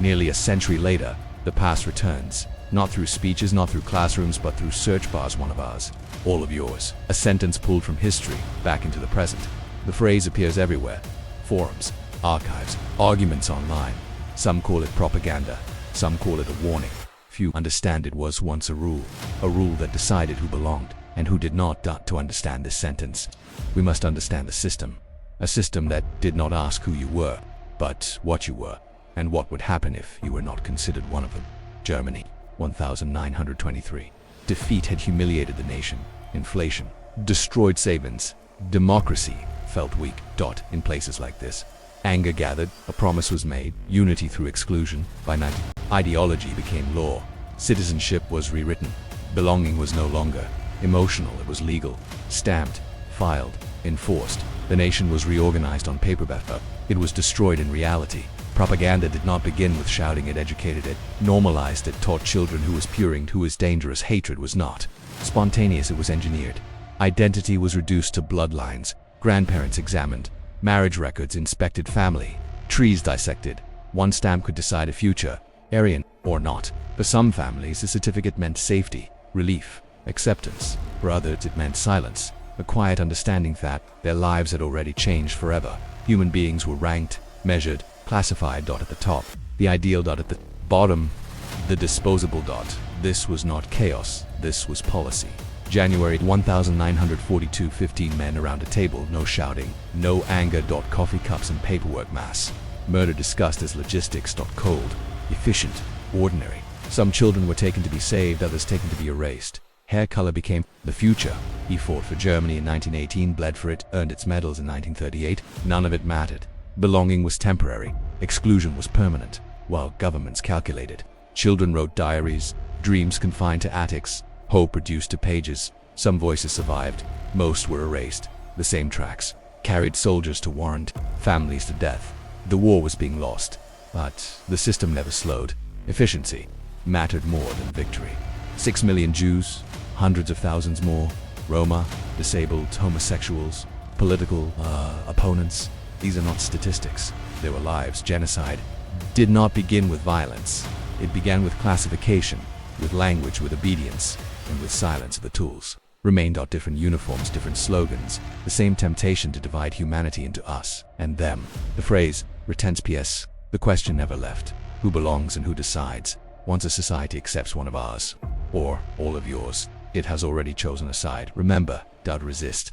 Nearly a century later, the past returns, not through speeches, not through classrooms, but through search bars. One of ours, all of yours. A sentence pulled from history back into the present. The phrase appears everywhere. Forums, archives, arguments online. Some call it propaganda, some call it a warning. Few understand it was once a rule that decided who belonged and who did not. To understand this sentence, we must understand the system. A system that did not ask who you were, but what you were, and what would happen if you were not considered one of them. Germany, 1923. Defeat had humiliated the nation. Inflation destroyed savings. Democracy felt weak. In places like this, anger gathered, a promise was made, unity through exclusion. By 19, ideology became law. Citizenship was rewritten. Belonging was no longer emotional, it was legal. Stamped, filed, enforced. The nation was reorganized on paper, but it was destroyed in reality. Propaganda did not begin with shouting, it educated it, normalized it, taught children who was pure and who was dangerous. Hatred was not spontaneous, it was engineered. Identity was reduced to bloodlines. Grandparents examined, marriage records inspected, family trees dissected. One stamp could decide a future, Aryan or not. For some families, a certificate meant safety, relief, acceptance. For others, it meant silence, a quiet understanding that their lives had already changed forever. Human beings were ranked, measured, classified. At the top, the ideal. At the bottom, the disposable. This was not chaos, this was policy. January 1942, 15 men around a table, no shouting, no anger. Coffee cups and paperwork. Mass murder discussed as logistics. Cold, efficient, ordinary. Some children were taken to be saved, others taken to be erased. Hair color became the future. He fought for Germany in 1918, bled for it, earned its medals in 1938. None of it mattered. Belonging was temporary, exclusion was permanent, while governments calculated. Children wrote diaries, dreams confined to attics, hope reduced to pages. Some voices survived, most were erased. The same tracks carried soldiers to warrant, families to death. The war was being lost, but the system never slowed. Efficiency mattered more than victory. 6 million Jews, hundreds of thousands more, Roma, disabled, homosexuals, political opponents. These are not statistics, they were lives. Genocide did not begin with violence. It began with classification, with language, with obedience, and with silence. The tools remained. Different uniforms, different slogans, the same temptation to divide humanity into us and them. The phrase returns. PS. The question never left. Who belongs and who decides? Once a society accepts one of ours, or all of yours, it has already chosen a side. Remember, resist.